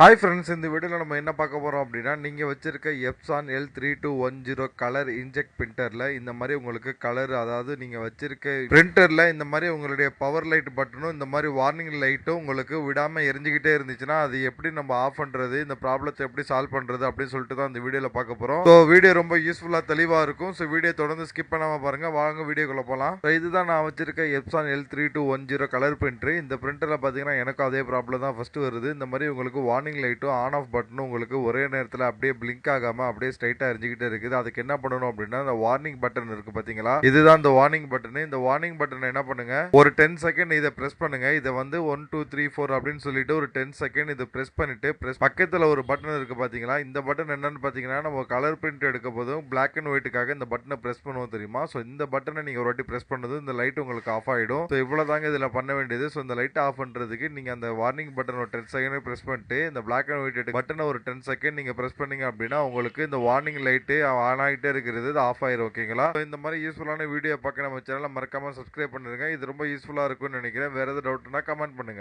Hi friends, இந்த வீடியோவில் நம்ம என்ன பார்க்க போகிறோம் அப்படின்னா, நீங்கள் வச்சிருக்க எப்சான் L3210 கலர் இன்ஜெக்ட் பிரிண்டரில் இந்த மாதிரி உங்களுக்கு கலர், அதாவது நீங்கள் வச்சிருக்க பிரிண்டரில் இந்த மாதிரி உங்களுடைய பவர் லைட் பட்டனும் இந்த மாதிரி வார்னிங் லைட்டும் உங்களுக்கு விடாமல் எரிஞ்சிக்கிட்டே இருந்துச்சுன்னா அது எப்படி நம்ம ஆஃப் பண்ணுறது, இந்த ப்ராப்ளத்தை எப்படி சால்வ் பண்ணுறது அப்படின்னு சொல்லிட்டு தான் இந்த வீடியோவில் பார்க்க போகிறோம். ஸோ வீடியோ ரொம்ப யூஸ்ஃபுல்லாக தெளிவாக இருக்கும். ஸோ வீடியோ தொடர்ந்து ஸ்கிப் பண்ணாமல் பாருங்கள். வாங்க வீடியோக்குள்ளே போகலாம். ஸோ இதுதான் நான் வச்சிருக்க எப்சான் L3210 கலர் பிரிண்டர். இந்த பிரிண்டரில் பார்த்தீங்கன்னா எனக்கும் அதே ப்ராப்ளம் தான் ஃபஸ்ட்டு வருது. இந்த மாதிரி உங்களுக்கு வார்னிங் லைட்டும் ஆன் ஆஃப் பட்டனும் உங்களுக்கு ஒரே நேரத்தில் அப்படியே பிளிங்க் ஆகாம அப்படியே ஸ்ட்ரைட்டா எரிஞ்சுக்கிட்டே இருக்குது. அதுக்கு என்ன பண்ணணும் அப்படின்னா, இந்த வார்னிங் பட்டன் இருக்கு பாத்தீங்களா, இதுதான் இந்த வார்னிங் பட்டன். இந்த வார்னிங் பட்டன் என்ன பண்ணுங்க, ஒரு 10 செகண்ட் இதை பிரஸ் பண்ணுங்க. இதை வந்து 1 2 3 4 அப்படின்னு சொல்லிட்டு ஒரு 10 செகண்ட் இதை பிரஸ் பண்ணிட்டு பக்கத்துல ஒரு பட்டன் இருக்கு பாத்தீங்களா, இந்த பட்டன் என்னன்னு பாத்தீங்கன்னா, நம்ம கலர் பிரிண்ட் எடுக்க போதும் பிளாக் அண்ட் ஒயிட்டுக்காக இந்த பட்டனை பிரஸ் பண்ணுவோம் தெரியுமா. ஸோ இந்த பட்டனை நீங்க ஒரு வாட்டி பிரஸ் பண்ணது இந்த லைட் உங்களுக்கு ஆஃப் ஆயிடும். ஸோ இவ்வளவுதாங்க இதுல பண்ண வேண்டியது. ஸோ இந்த லைட் ஆஃப் பண்றதுக்கு நீங்க அந்த வார்னிங் பட்டன் ஒரு 10 செகண்ட் பிரஸ் பண்ணிட்டு இந்த பிளாக் அண்ட் ஒயிட் பட்டனை ஒரு 10 செகண்ட் நீங்க பிரஸ் பண்ணீங்க அப்படின்னா உங்களுக்கு இந்த வார்னிங் லைட்டு ஆன் ஆகிட்டே இருக்கிறது ஆஃப் ஆயிரும். ஓகேங்களா. இந்த மாதிரி யூஸ்ஃபுல்லான வீடியோ பார்க்க நம்ம சேனலை மறக்காம சப்ஸ்கிரைப் பண்ணிருங்க. இது ரொம்ப யூஸ்ஃபுல்லா இருக்கும்னு நினைக்கிறேன். வேற ஏதாவது டவுட்னா கமெண்ட் பண்ணுங்க.